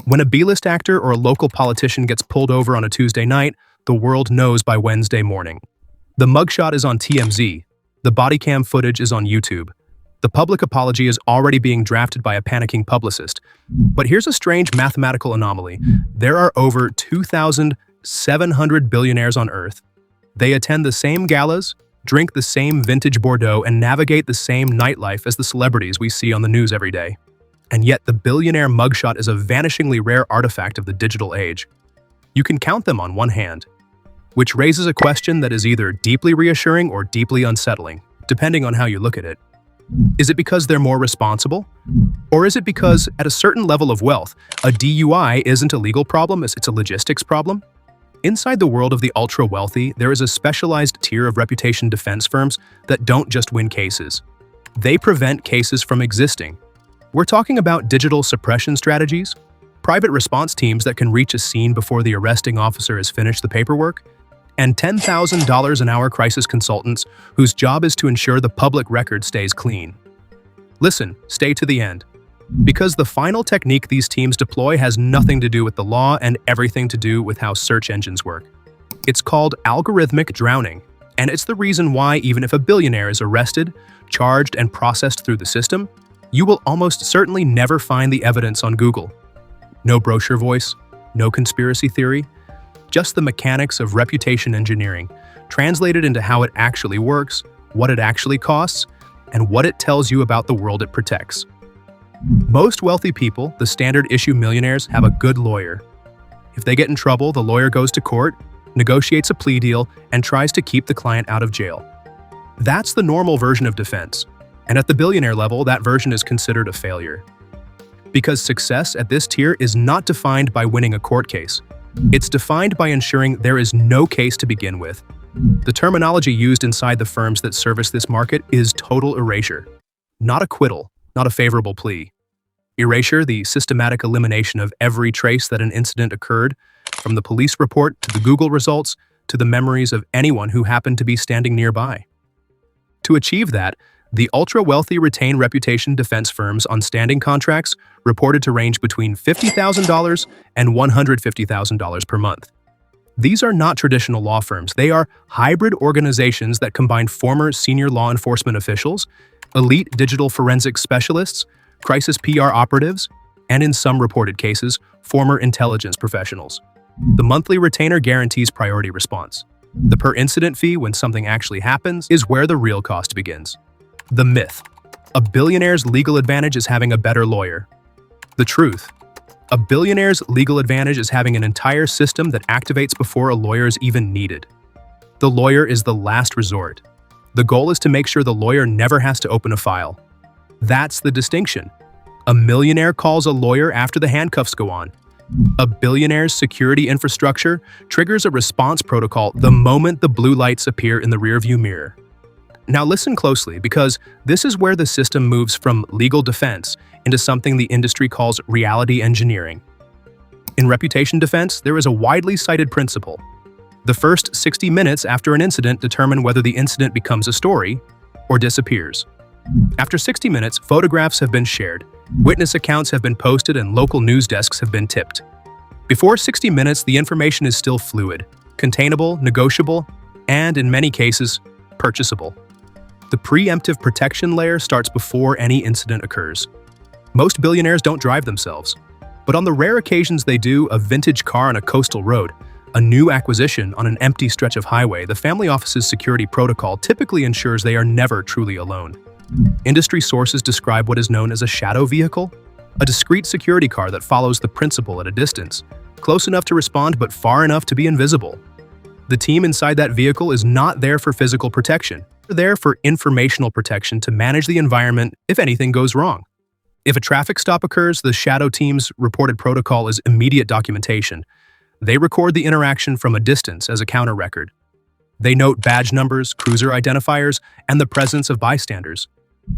When a B-list actor or a local politician gets pulled over on a Tuesday night, the world knows by Wednesday morning. The mugshot is on TMZ. The body cam footage is on YouTube. The public apology is already being drafted by a panicking publicist. But here's a strange mathematical anomaly. There are over 2,700 billionaires on Earth. They attend the same galas, drink the same vintage Bordeaux, and navigate the same nightlife as the celebrities we see on the news every day. And yet the billionaire mugshot is a vanishingly rare artifact of the digital age. You can count them on one hand, which raises a question that is either deeply reassuring or deeply unsettling, depending on how you look at it. Is it because they're more responsible? Or is it because, at a certain level of wealth, a DUI isn't a legal problem, it's a logistics problem? Inside the world of the ultra-wealthy, there is a specialized tier of reputation defense firms that don't just win cases. They prevent cases from existing. We're talking about digital suppression strategies, private response teams that can reach a scene before the arresting officer has finished the paperwork, and $10,000 an hour crisis consultants whose job is to ensure the public record stays clean. Listen, stay to the end, because the final technique these teams deploy has nothing to do with the law and everything to do with how search engines work. It's called algorithmic drowning, and it's the reason why even if a billionaire is arrested, charged, and processed through the system, you will almost certainly never find the evidence on Google. No brochure voice, no conspiracy theory, just the mechanics of reputation engineering, translated into how it actually works, what it actually costs, and what it tells you about the world it protects. Most wealthy people, the standard issue millionaires, have a good lawyer. If they get in trouble, the lawyer goes to court, negotiates a plea deal, and tries to keep the client out of jail. That's the normal version of defense. And at the billionaire level, that version is considered a failure. Because success at this tier is not defined by winning a court case. It's defined by ensuring there is no case to begin with. The terminology used inside the firms that service this market is total erasure. Not acquittal, not a favorable plea. Erasure, the systematic elimination of every trace that an incident occurred, from the police report to the Google results to the memories of anyone who happened to be standing nearby. To achieve that, the ultra-wealthy retain reputation defense firms on standing contracts reported to range between $50,000 and $150,000 per month. These are not traditional law firms. They are hybrid organizations that combine former senior law enforcement officials, elite digital forensics specialists, crisis PR operatives, and in some reported cases, former intelligence professionals. The monthly retainer guarantees priority response. The per-incident fee when something actually happens is where the real cost begins. The myth: a billionaire's legal advantage is having a better lawyer. The truth: a billionaire's legal advantage is having an entire system that activates before a lawyer is even needed. The lawyer is the last resort. The goal is to make sure the lawyer never has to open a file. That's the distinction. A millionaire calls a lawyer after the handcuffs go on. A billionaire's security infrastructure triggers a response protocol the moment the blue lights appear in the rearview mirror. Now listen closely, because this is where the system moves from legal defense into something the industry calls reality engineering. In reputation defense, there is a widely cited principle. The first 60 minutes after an incident determine whether the incident becomes a story or disappears. After 60 minutes, photographs have been shared, witness accounts have been posted, and local news desks have been tipped. Before 60 minutes, the information is still fluid, containable, negotiable, and in many cases, purchasable. The preemptive protection layer starts before any incident occurs. Most billionaires don't drive themselves, but on the rare occasions they do, a vintage car on a coastal road, a new acquisition on an empty stretch of highway, the family office's security protocol typically ensures they are never truly alone. Industry sources describe what is known as a shadow vehicle, a discrete security car that follows the principal at a distance, close enough to respond but far enough to be invisible. The team inside that vehicle is not there for physical protection. They're there for informational protection to manage the environment if anything goes wrong. If a traffic stop occurs, the shadow team's reported protocol is immediate documentation. They record the interaction from a distance as a counter record. They note badge numbers, cruiser identifiers, and the presence of bystanders.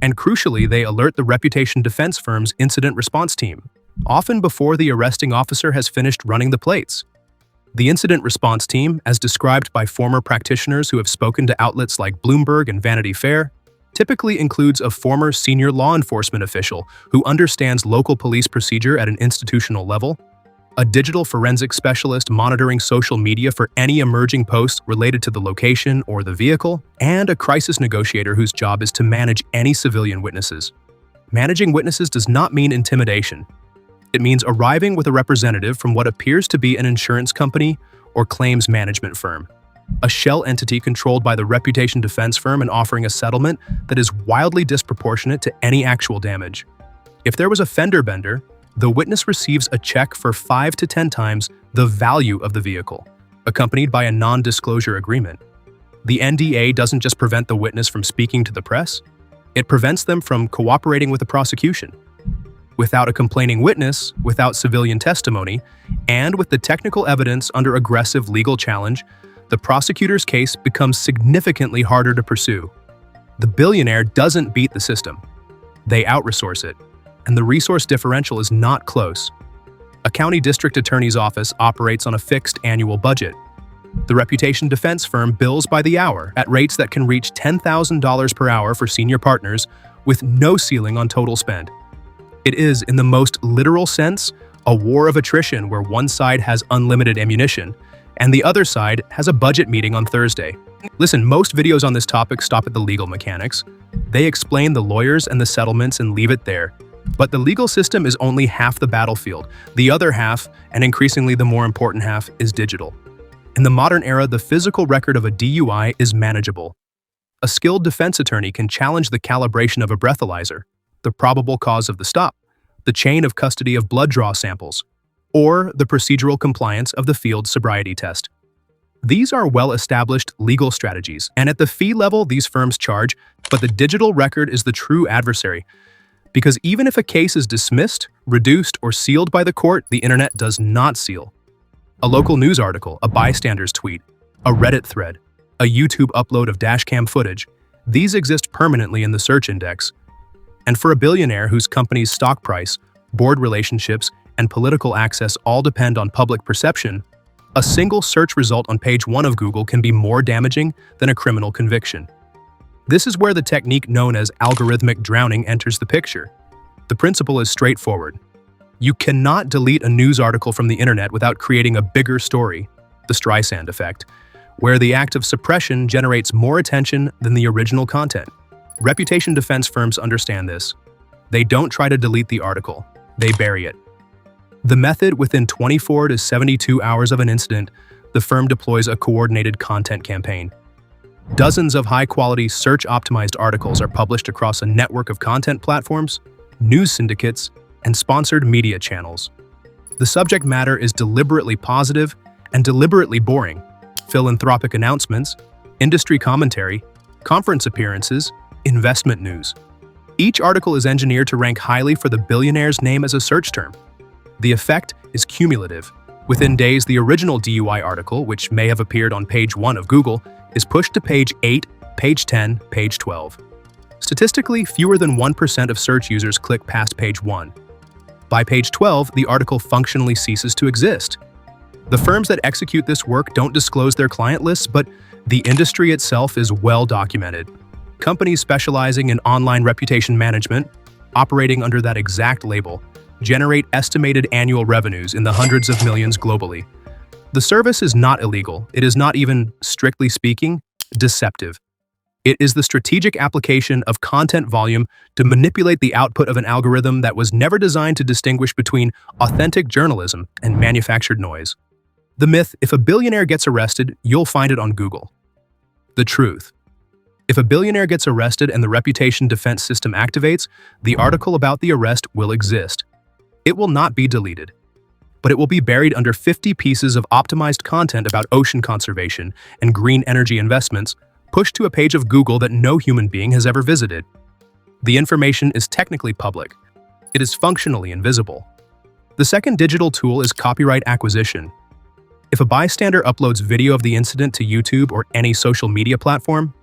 And crucially, they alert the reputation defense firm's incident response team, often before the arresting officer has finished running the plates. The incident response team, as described by former practitioners who have spoken to outlets like Bloomberg and Vanity Fair, typically includes a former senior law enforcement official who understands local police procedure at an institutional level, a digital forensic specialist monitoring social media for any emerging posts related to the location or the vehicle, and a crisis negotiator whose job is to manage any civilian witnesses. Managing witnesses does not mean intimidation. It means arriving with a representative from what appears to be an insurance company or claims management firm, a shell entity controlled by the reputation defense firm and offering a settlement that is wildly disproportionate to any actual damage. If there was a fender bender, the witness receives a check for 5 to 10 times the value of the vehicle, accompanied by a non-disclosure agreement. The NDA doesn't just prevent the witness from speaking to the press, it prevents them from cooperating with the prosecution. Without a complaining witness, without civilian testimony, and with the technical evidence under aggressive legal challenge, the prosecutor's case becomes significantly harder to pursue. The billionaire doesn't beat the system. They outresource it, and the resource differential is not close. A county district attorney's office operates on a fixed annual budget. The reputation defense firm bills by the hour at rates that can reach $10,000 per hour for senior partners with no ceiling on total spend. It is, in the most literal sense, a war of attrition where one side has unlimited ammunition and the other side has a budget meeting on Thursday. Listen, most videos on this topic stop at the legal mechanics. They explain the lawyers and the settlements and leave it there. But the legal system is only half the battlefield. The other half, and increasingly the more important half, is digital. In the modern era, the physical record of a DUI is manageable. A skilled defense attorney can challenge the calibration of a breathalyzer, the probable cause of the stop, the chain of custody of blood draw samples, or the procedural compliance of the field sobriety test. These are well-established legal strategies, and at the fee level these firms charge, but the digital record is the true adversary. Because even if a case is dismissed, reduced, or sealed by the court, the internet does not seal. A local news article, a bystander's tweet, a Reddit thread, a YouTube upload of dashcam footage, these exist permanently in the search index. And for a billionaire whose company's stock price, board relationships, and political access all depend on public perception, a single search result on page 1 of Google can be more damaging than a criminal conviction. This is where the technique known as algorithmic drowning enters the picture. The principle is straightforward. You cannot delete a news article from the internet without creating a bigger story, the Streisand effect, where the act of suppression generates more attention than the original content. Reputation defense firms understand this. They don't try to delete the article, they bury it. The method, within 24 to 72 hours of an incident, the firm deploys a coordinated content campaign. Dozens of high-quality, search-optimized articles are published across a network of content platforms, news syndicates, and sponsored media channels. The subject matter is deliberately positive and deliberately boring. Philanthropic announcements, industry commentary, conference appearances, investment news. Each article is engineered to rank highly for the billionaire's name as a search term. The effect is cumulative. Within days, the original DUI article, which may have appeared on page 1 of Google, is pushed to page 8, page 10, page 12. Statistically, fewer than 1% of search users click past page 1. By page 12, the article functionally ceases to exist. The firms that execute this work don't disclose their client lists, but the industry itself is well documented. Companies specializing in online reputation management, operating under that exact label, generate estimated annual revenues in the hundreds of millions globally. The service is not illegal. It is not even, strictly speaking, deceptive. It is the strategic application of content volume to manipulate the output of an algorithm that was never designed to distinguish between authentic journalism and manufactured noise. The myth, if a billionaire gets arrested, you'll find it on Google. The truth. If a billionaire gets arrested and the reputation defense system activates, the article about the arrest will exist. It will not be deleted, but it will be buried under 50 pieces of optimized content about ocean conservation and green energy investments, pushed to a page of Google that no human being has ever visited. The information is technically public. It is functionally invisible. The second digital tool is copyright acquisition. If a bystander uploads video of the incident to YouTube or any social media platform,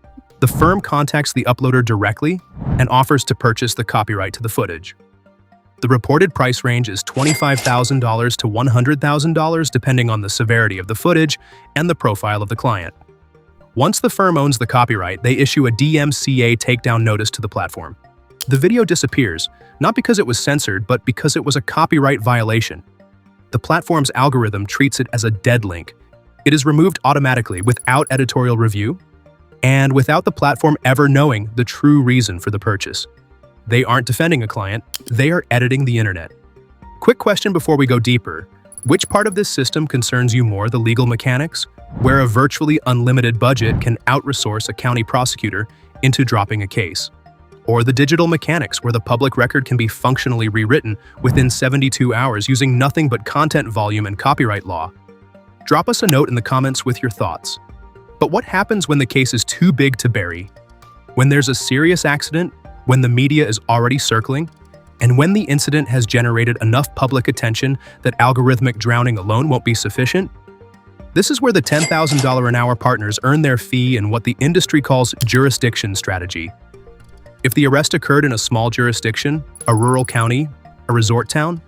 the firm contacts the uploader directly and offers to purchase the copyright to the footage. The reported price range is $25,000 to $100,000 depending on the severity of the footage and the profile of the client. Once the firm owns the copyright, they issue a DMCA takedown notice to the platform. The video disappears, not because it was censored, but because it was a copyright violation. the platform's algorithm treats it as a dead link. It is removed automatically without editorial review and without the platform ever knowing the true reason for the purchase. They aren't defending a client, they are editing the internet. Quick question before we go deeper. Which part of this system concerns you more, the legal mechanics, where a virtually unlimited budget can out-resource a county prosecutor into dropping a case? Or the digital mechanics, where the public record can be functionally rewritten within 72 hours using nothing but content volume and copyright law? Drop us a note in the comments with your thoughts. But what happens when the case is too big to bury? When there's a serious accident, when the media is already circling, and when the incident has generated enough public attention that algorithmic drowning alone won't be sufficient? This is where the $10,000 an hour partners earn their fee in what the industry calls jurisdiction strategy. If the arrest occurred in a small jurisdiction, a rural county, a resort town,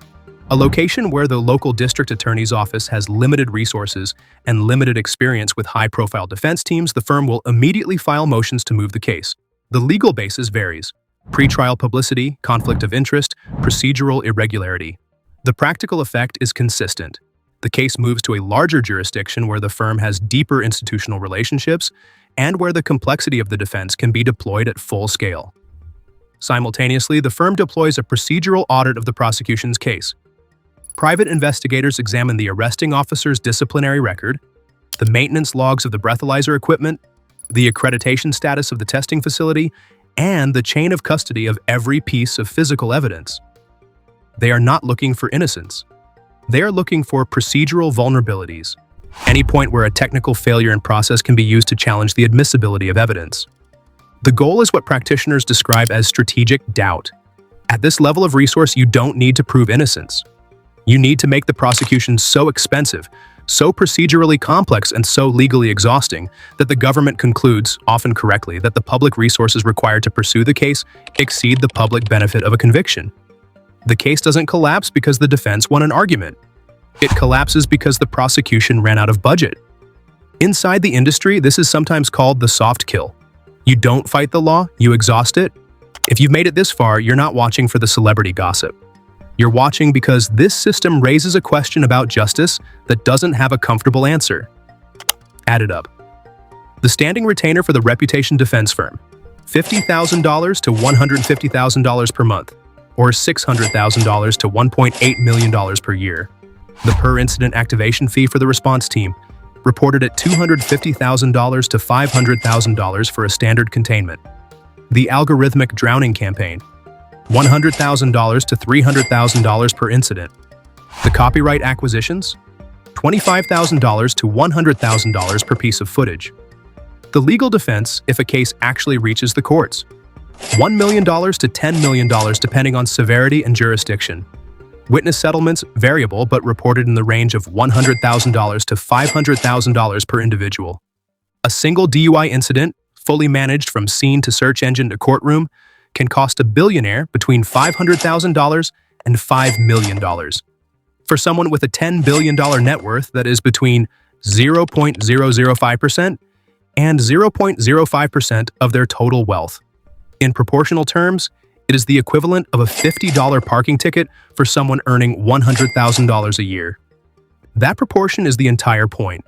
a location where the local district attorney's office has limited resources and limited experience with high-profile defense teams, the firm will immediately file motions to move the case. The legal basis varies: pretrial publicity, conflict of interest, procedural irregularity. The practical effect is consistent. The case moves to a larger jurisdiction where the firm has deeper institutional relationships and where the complexity of the defense can be deployed at full scale. Simultaneously, the firm deploys a procedural audit of the prosecution's case. Private investigators examine the arresting officer's disciplinary record, the maintenance logs of the breathalyzer equipment, the accreditation status of the testing facility, and the chain of custody of every piece of physical evidence. They are not looking for innocence. They are looking for procedural vulnerabilities, any point where a technical failure in process can be used to challenge the admissibility of evidence. The goal is what practitioners describe as strategic doubt. At this level of resource, you don't need to prove innocence. You need to make the prosecution so expensive, so procedurally complex, and so legally exhausting that the government concludes, often correctly, that the public resources required to pursue the case exceed the public benefit of a conviction. The case doesn't collapse because the defense won an argument. It collapses because the prosecution ran out of budget. Inside the industry, this is sometimes called the soft kill. You don't fight the law, you exhaust it. If you've made it this far, you're not watching for the celebrity gossip. You're watching because this system raises a question about justice that doesn't have a comfortable answer. Add it up. The standing retainer for the reputation defense firm: $50,000 to $150,000 per month, or $600,000 to $1.8 million per year. The per-incident activation fee for the response team, reported at $250,000 to $500,000 for a standard containment. The algorithmic drowning campaign, $100,000 to $300,000 per incident. The copyright acquisitions, $25,000 to $100,000 per piece of footage. The legal defense if a case actually reaches the courts, $1 million to $10 million depending on severity and jurisdiction. Witness settlements variable but reported in the range of $100,000 to $500,000 per individual. A single DUI incident, fully managed from scene to search engine to courtroom, can cost a billionaire between $500,000 and $5 million. For someone with a $10 billion net worth, that is between 0.005% and 0.05% of their total wealth. In proportional terms, it is the equivalent of a $50 parking ticket for someone earning $100,000 a year. That proportion is the entire point.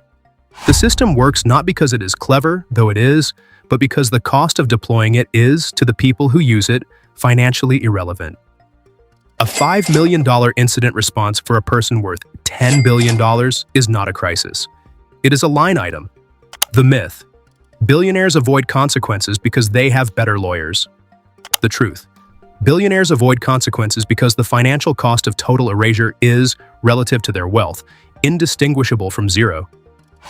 The system works not because it is clever, though it is, but because the cost of deploying it is, to the people who use it, financially irrelevant. A $5 million incident response for a person worth $10 billion is not a crisis. It is a line item. The myth: billionaires avoid consequences because they have better lawyers. The truth: billionaires avoid consequences because the financial cost of total erasure is, relative to their wealth, indistinguishable from zero.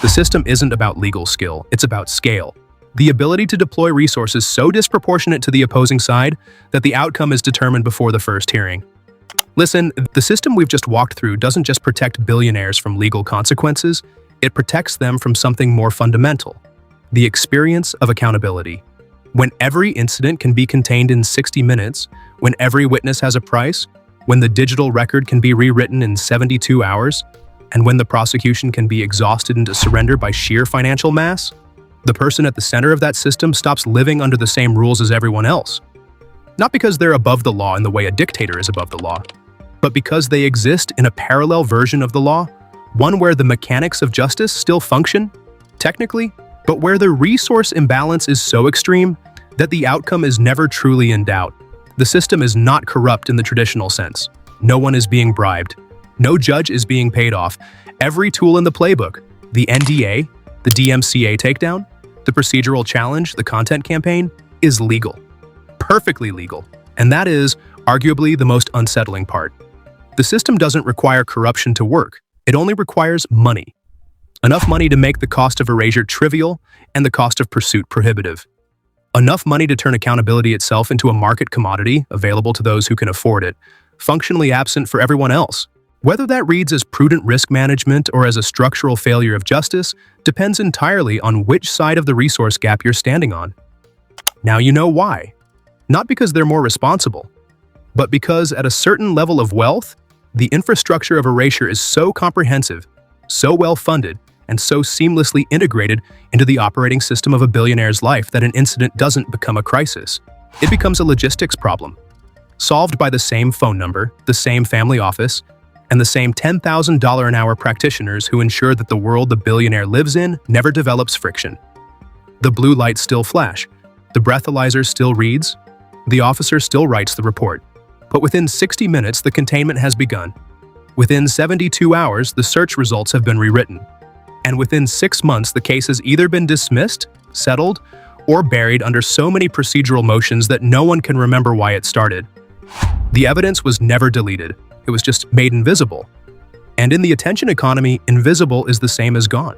The system isn't about legal skill, it's about scale. The ability to deploy resources so disproportionate to the opposing side that the outcome is determined before the first hearing. Listen, the system we've just walked through doesn't just protect billionaires from legal consequences, it protects them from something more fundamental: the experience of accountability. When every incident can be contained in 60 minutes, when every witness has a price, when the digital record can be rewritten in 72 hours, and when the prosecution can be exhausted into surrender by sheer financial mass, the person at the center of that system stops living under the same rules as everyone else. Not because they're above the law in the way a dictator is above the law, but because they exist in a parallel version of the law, one where the mechanics of justice still function, technically, but where the resource imbalance is so extreme that the outcome is never truly in doubt. The system is not corrupt in the traditional sense. No one is being bribed. No judge is being paid off. Every tool in the playbook, the NDA, the DMCA takedown, the procedural challenge, the content campaign, is legal. Perfectly legal. And that is, arguably, the most unsettling part. The system doesn't require corruption to work. It only requires money. Enough money to make the cost of erasure trivial and the cost of pursuit prohibitive. Enough money to turn accountability itself into a market commodity available to those who can afford it, functionally absent for everyone else. Whether that reads as prudent risk management or as a structural failure of justice depends entirely on which side of the resource gap you're standing on. Now you know why. Not because they're more responsible, but because at a certain level of wealth, the infrastructure of erasure is so comprehensive, so well-funded, and so seamlessly integrated into the operating system of a billionaire's life that an incident doesn't become a crisis. It becomes a logistics problem, solved by the same phone number, the same family office, and the same $10,000 an hour practitioners who ensure that the world the billionaire lives in never develops friction. The blue lights still flash, the breathalyzer still reads, the officer still writes the report. But within 60 minutes, the containment has begun. Within 72 hours, the search results have been rewritten. And within 6 months, the case has either been dismissed, settled, or buried under so many procedural motions that no one can remember why it started. The evidence was never deleted. It was just made invisible. And in the attention economy, invisible is the same as gone.